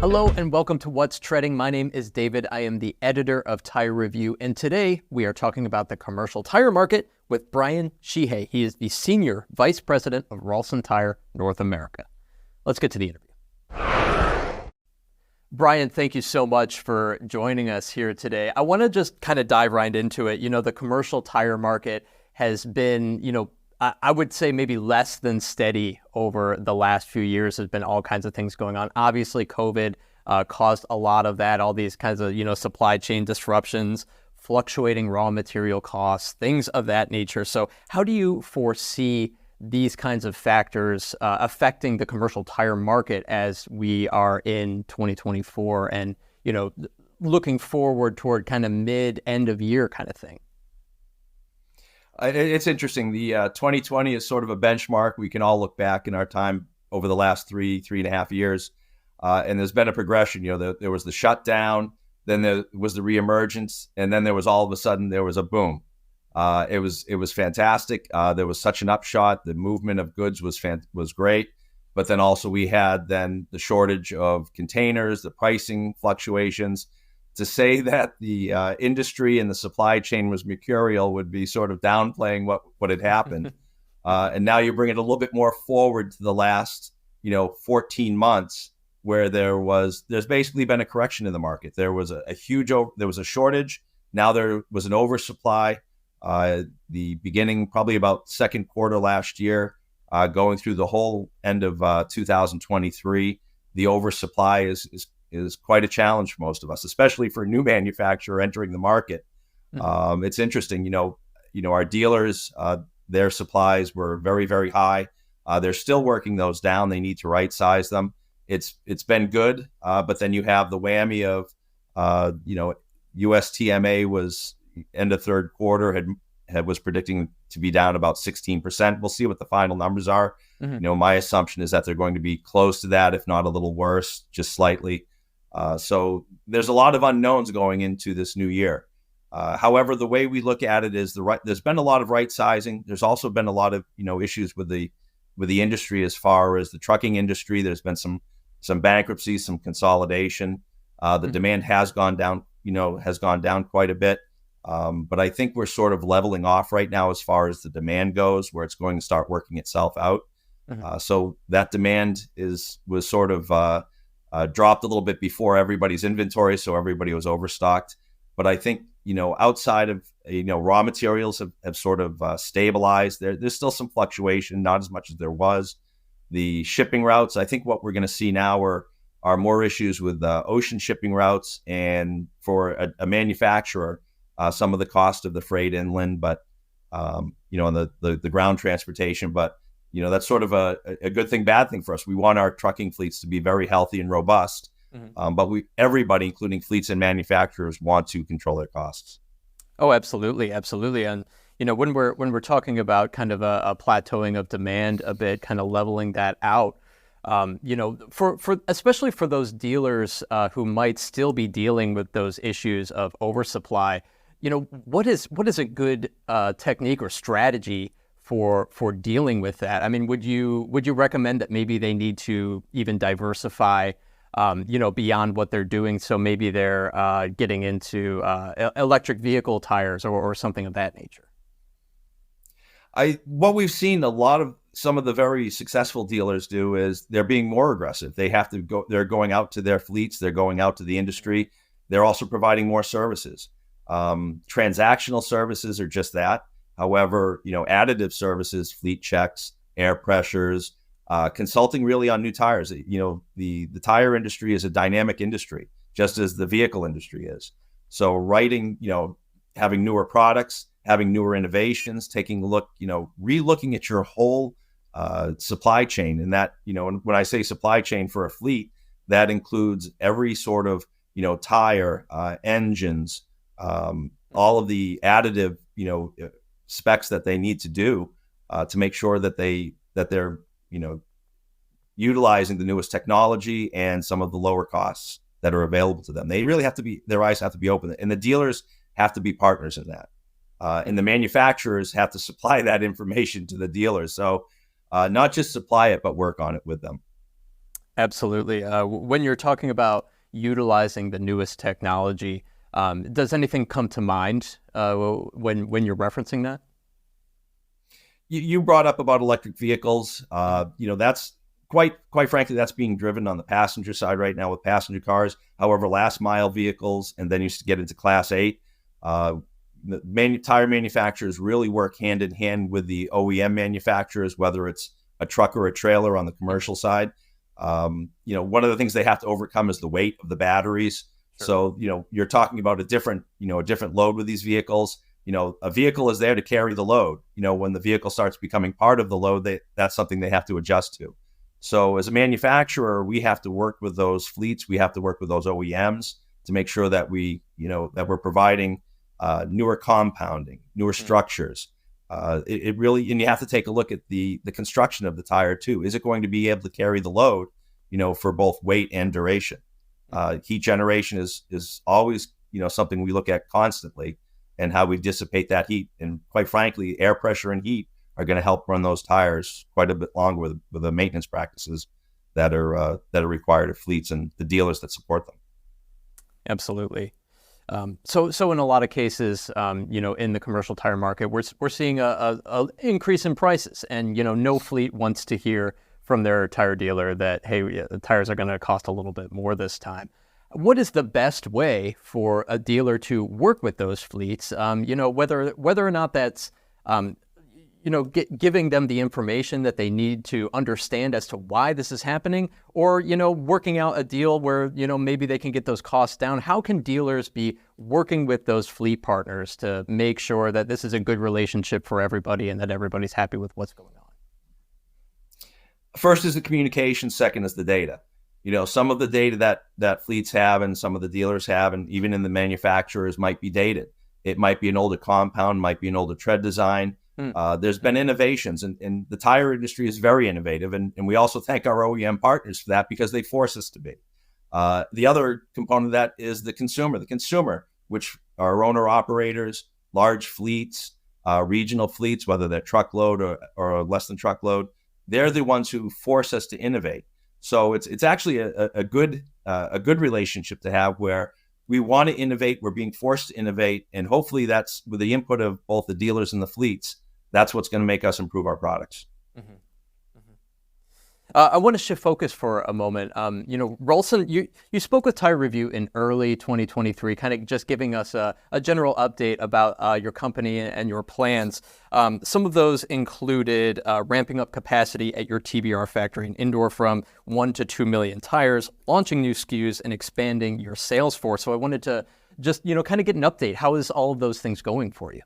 Hello and welcome to What's Trending. My name is David. I am the editor of Tire Review, and today we are talking about the commercial tire market with Brian Sheehey. He is the Senior Vice President of Ralson Tire North America. Let's get to the interview. Brian, thank you so much for joining us here today. I want to just kind of dive right into it. You know, the commercial tire market has been, I would say maybe less than steady over the last few years. There's been all kinds of things going on. Obviously, COVID caused a lot of that, all these kinds of, supply chain disruptions, fluctuating raw material costs, things of that nature. So how do you foresee these kinds of factors affecting the commercial tire market as we are in 2024 and, looking forward toward kind of end of year kind of thing? It's interesting. The 2020 is sort of a benchmark. We can all look back in our time over the last three and a half years, and there's been a progression. There was the shutdown, then there was the reemergence, and then there was all of a sudden there was a boom. It was fantastic. There was such an upshot. The movement of goods was great, but then also we had then the shortage of containers, the pricing fluctuations. To say that the industry and the supply chain was mercurial would be sort of downplaying what had happened. And now you bring it a little bit more forward to the last, 14 months, where there's basically been a correction in the market. There was there was a shortage. Now there was an oversupply. The beginning, probably about second quarter last year, going through the whole end of 2023, the oversupply is quite a challenge for most of us, especially for a new manufacturer entering the market. It's interesting, our dealers, their supplies were very, very high. They're still working those down. They need to right size them. It's been good, but then you have the whammy of, USTMA was end of third quarter was predicting to be down about 16%. We'll see what the final numbers are. My assumption is that they're going to be close to that, if not a little worse, just slightly. So there's a lot of unknowns going into this new year. However, the way we look at it is there's been a lot of right sizing. There's also been a lot of, issues with the industry as far as the trucking industry. There's been some bankruptcies, some consolidation. The demand has gone down, quite a bit. But I think we're sort of leveling off right now as far as the demand goes, where it's going to start working itself out. So that demand was sort of dropped a little bit before everybody's inventory, so everybody was overstocked. But I think, outside of, raw materials have sort of stabilized. There's still some fluctuation, not as much as there was. The shipping routes, I think what we're going to see now are more issues with ocean shipping routes, and for a manufacturer, some of the cost of the freight inland, but, and the ground transportation. But that's sort of a good thing, bad thing for us. We want our trucking fleets to be very healthy and robust, but everybody, including fleets and manufacturers, want to control their costs. Oh, absolutely, absolutely. And when we're talking about kind of a plateauing of demand a bit, kind of leveling that out, for especially for those dealers who might still be dealing with those issues of oversupply, what is a good technique or strategy for dealing with that? I mean, would you recommend that maybe they need to even diversify, beyond what they're doing? So maybe they're getting into electric vehicle tires or something of that nature. What we've seen some of the very successful dealers do is they're being more aggressive. They're going out to their fleets. They're going out to the industry. They're also providing more services. Transactional services are just that. However, additive services, fleet checks, air pressures, consulting really on new tires. The tire industry is a dynamic industry, just as the vehicle industry is. So having newer products, having newer innovations, taking a look, re-looking at your whole supply chain. And that, when I say supply chain for a fleet, that includes every sort of, tire, engines, all of the additive, specs that they need to do to make sure that they're utilizing the newest technology and some of the lower costs that are available to them. They really their eyes have to be open, and the dealers have to be partners in that. And the manufacturers have to supply that information to the dealers. So not just supply it, but work on it with them. Absolutely. When you're talking about utilizing the newest technology, does anything come to mind when you're referencing that? You brought up about electric vehicles. That's quite frankly, that's being driven on the passenger side right now with passenger cars. However, last mile vehicles, and then you get into Class 8. Tire manufacturers really work hand in hand with the OEM manufacturers, whether it's a truck or a trailer on the commercial side. One of the things they have to overcome is the weight of the batteries. Sure. So, you're talking about a different load with these vehicles. A vehicle is there to carry the load. When the vehicle starts becoming part of the load, that's something they have to adjust to. So as a manufacturer, we have to work with those fleets. We have to work with those OEMs to make sure that that we're providing newer compounding, newer structures. It really, and you have to take a look at the construction of the tire too. Is it going to be able to carry the load, for both weight and duration? Heat generation is always, something we look at constantly, and how we dissipate that heat. And quite frankly, air pressure and heat are going to help run those tires quite a bit longer with the maintenance practices that are required of fleets and the dealers that support them. Absolutely. So in a lot of cases, in the commercial tire market, we're seeing a increase in prices, and no fleet wants to hear from their tire dealer that, hey, the tires are going to cost a little bit more this time. What is the best way for a dealer to work with those fleets? Whether or not that's giving them the information that they need to understand as to why this is happening, or, working out a deal where, maybe they can get those costs down. How can dealers be working with those fleet partners to make sure that this is a good relationship for everybody and that everybody's happy with what's going on? First is the communication. Second is the data. Some of the data that fleets have and some of the dealers have, and even in the manufacturers, might be dated. It might be an older compound, might be an olher tread design. There's been innovations, and the tire industry is very innovative, and we also thank our OEM partners for that, because they force us to be. The other component of that is the consumer, which are owner-operators, large fleets, regional fleets, whether they're truckload or less than truckload. They're the ones who force us to innovate. So it's actually a good relationship to have, where we want to innovate, we're being forced to innovate, and hopefully that's with the input of both the dealers and the fleets. That's what's going to make us improve our products. Mm-hmm. Mm-hmm. I want to shift focus for a moment. Ralston, you spoke with Tire Review in early 2023, kind of just giving us a general update about your company and your plans. Some of those included ramping up capacity at your TBR factory in Indoor from 1 to 2 million tires, launching new SKUs, and expanding your sales force. So I wanted to just, kind of get an update. How is all of those things going for you?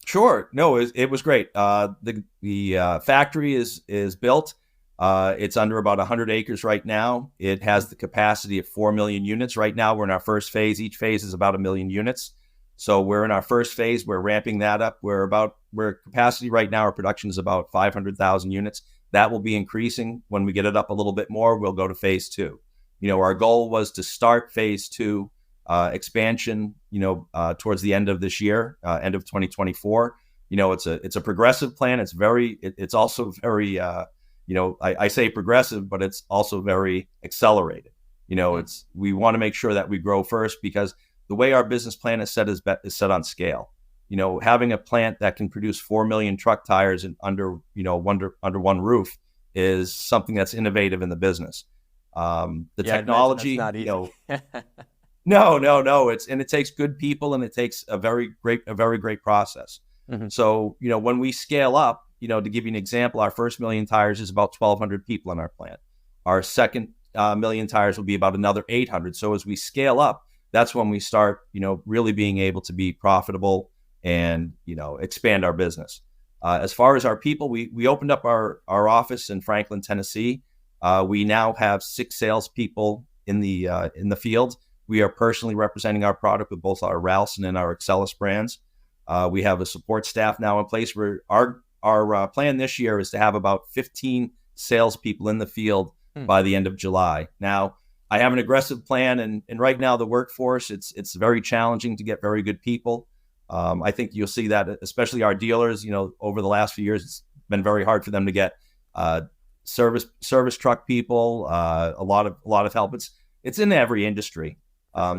Sure. No, it was great. The factory is built. It's under about 100 acres right now. It has the capacity of 4 million units. Right now, we're in our first phase. Each phase is about 1 million units. So we're in our first phase. We're ramping that up. We're capacity right now, our production is about 500,000 units. That will be increasing. When we get it up a little bit more, we'll go to phase 2. Our goal was to start phase 2 expansion, towards the end of this year, end of 2024. It's a progressive plan. It's also very, I say progressive, but it's also very accelerated. We want to make sure that we grow first, because the way our business plan is set on scale. Having a plant that can produce 4 million truck tires under one roof is something that's innovative in the business. Technology, that's not easy. No. It takes good people, and it takes a very great process. Mm-hmm. So, when we scale up, to give you an example, our first million tires is about 1,200 people in our plant. Our second million tires will be about another 800. So as we scale up, that's when we start, really being able to be profitable and, expand our business. As far as our people, we opened up our office in Franklin, Tennessee. We now have 6 salespeople in the field. We are personally representing our product with both our Ralston and our Excellus brands. We have a support staff now in place, where our plan this year is to have about 15 salespeople in the field by the end of July. Now, I have an aggressive plan, and right now the workforce, it's very challenging to get very good people. I think you'll see that, especially our dealers, over the last few years, it's been very hard for them to get service truck people, a lot of help. It's in every industry.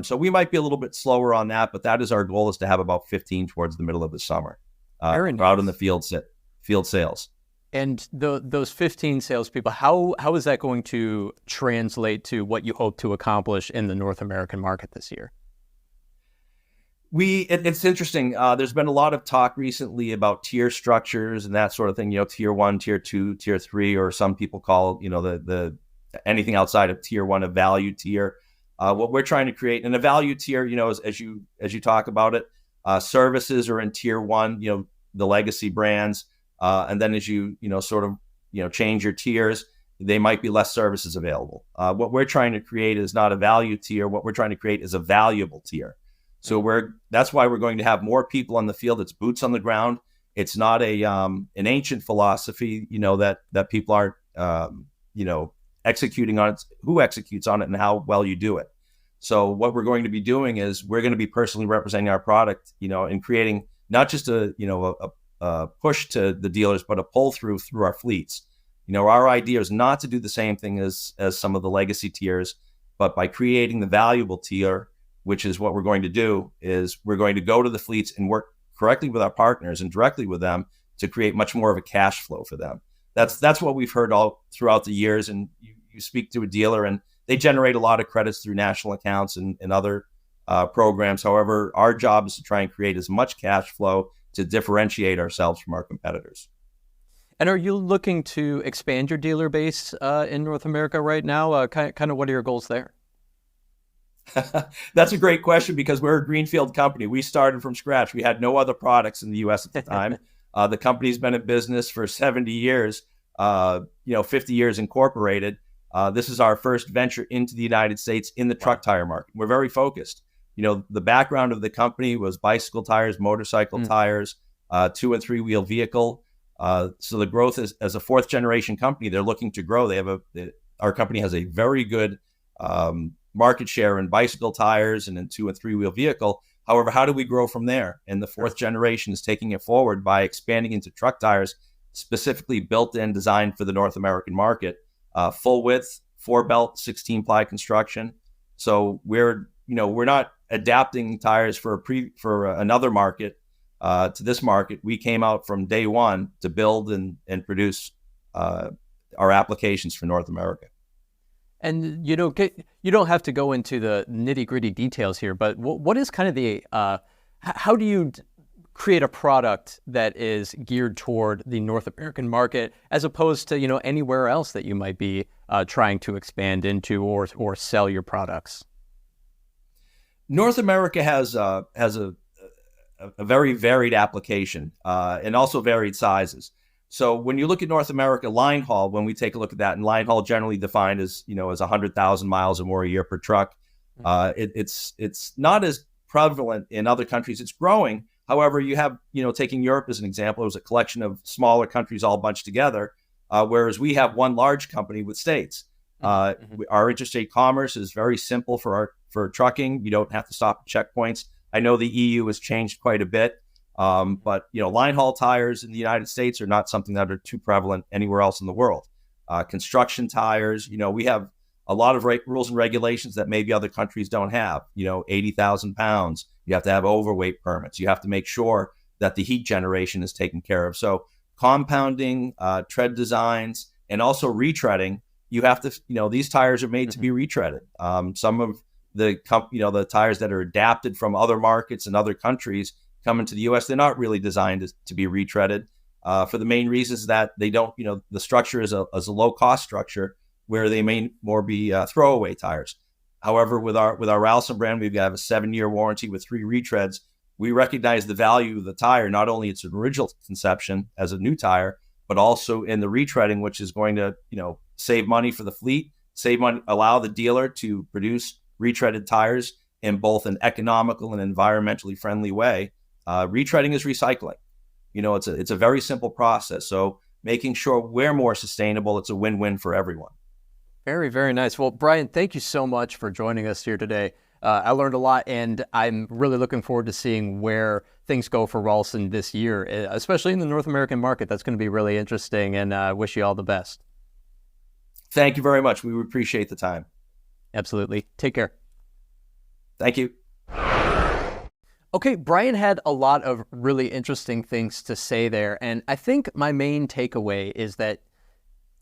So we might be a little bit slower on that, but that is our goal, is to have about 15 towards the middle of the summer, out in the field sales. And those 15 salespeople, how is that going to translate to what you hope to accomplish in the North American market this year? It's interesting. There's been a lot of talk recently about tier structures and that sort of thing. Tier 1, tier 2, tier 3, or some people call the anything outside of tier 1 a value tier. What we're trying to create in a value tier, as you talk about it, services are in tier 1. The legacy brands. And then as you change your tiers, they might be less services available. What we're trying to create is not a value tier. What we're trying to create is a valuable tier. So that's why we're going to have more people on the field. It's boots on the ground. It's not an ancient philosophy, that people aren't, executing on it. Who executes on it and how well you do it. So what we're going to be doing is we're going to be personally representing our product, and creating not just a push to the dealers, but a pull through our fleets. Our idea is not to do the same thing as some of the legacy tiers, but by creating the valuable tier, which is what we're going to do, is we're going to go to the fleets and work correctly with our partners and directly with them to create much more of a cash flow for them. That's what we've heard all throughout the years. And you speak to a dealer and they generate a lot of credits through national accounts and other programs. However, our job is to try and create as much cash flow to differentiate ourselves from our competitors. And are you looking to expand your dealer base in North America right now? Kind of what are your goals there? That's a great question, because we're a greenfield company. We started from scratch. We had no other products in the U.S. at the time. The company's been in business for 70 years, 50 years incorporated. This is our first venture into the United States in the truck tire market. We're very focused. The background of the company was bicycle tires, motorcycle tires, 2 and 3 wheel vehicle. So the growth is, as a 4th generation company, they're looking to grow. Our company has a very good market share in bicycle tires and in 2 and 3 wheel vehicle. However, how do we grow from there? And the 4th generation is taking it forward by expanding into truck tires, specifically built and designed for the North American market, full width, 4-belt, 16-ply construction. So we're not adapting tires for another market to this market. We came out from day one to build and produce our applications for North America. And you don't have to go into the nitty-gritty details here, but what is kind of the how do you create a product that is geared toward the North American market as opposed to anywhere else that you might be trying to expand into or sell your products? North America has a very varied application and also varied sizes. So when you look at North America line haul, when we take a look at that, and line haul generally defined as 100,000 miles or more a year per truck, it's not as prevalent in other countries. It's growing. However, you have taking Europe as an example, it was a collection of smaller countries all bunched together, whereas we have one large company with states. Our interstate commerce is very simple for trucking. You don't have to stop at checkpoints. I know the EU has changed quite a bit. But line haul tires in the United States are not something that are too prevalent anywhere else in the world. Construction tires, we have a lot of rules and regulations that maybe other countries don't have. 80,000 pounds. You have to have overweight permits. You have to make sure that the heat generation is taken care of. So compounding, tread designs, and also retreading. You have to, these tires are made to be retreaded. Some of the tires that are adapted from other markets and other countries coming to the U.S., they're not really designed to be retreaded for the main reasons that they don't, the structure is a low cost structure where they may more be throwaway tires. However, with our Ralston brand, we have a 7-year warranty with 3 retreads. We recognize the value of the tire, not only its original conception as a new tire, but also in the retreading, which is going to, save money for the fleet, save money, allow the dealer to produce retreaded tires in both an economical and environmentally friendly way. Retreading is recycling. It's a very simple process. So making sure we're more sustainable, it's a win-win for everyone. Very, very nice. Well, Brian, thank you so much for joining us here today. I learned a lot, and I'm really looking forward to seeing where things go for Ralston this year, especially in the North American market. That's going to be really interesting, and I wish you all the best. Thank you very much. We appreciate the time. Absolutely. Take care. Thank you. Okay, Brian had a lot of really interesting things to say there. And I think my main takeaway is that,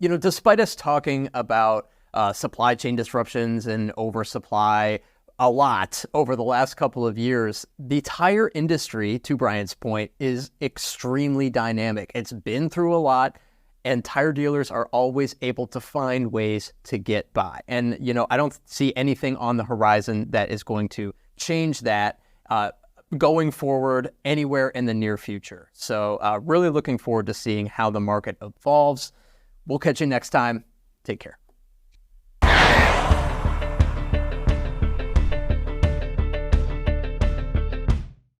despite us talking about supply chain disruptions and oversupply a lot over the last couple of years, the tire industry, to Brian's point, is extremely dynamic. It's been through a lot, and tire dealers are always able to find ways to get by. And, I don't see anything on the horizon that is going to change that going forward anywhere in the near future. So really looking forward to seeing how the market evolves. We'll catch you next time. Take care.